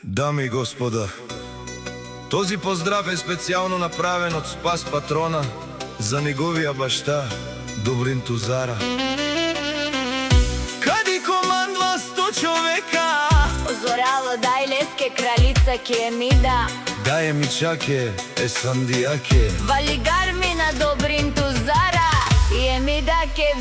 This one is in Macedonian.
Дами и господа, този поздрав е специјално направен од Спас Патрона за неговија башта, Добрин Тузара. Кади командва 100 човека, Озорало дај леске, кралица ке ми да. дај ми чаке, сандијаке. Вали гарми на Добрин Тузара, и ми да ке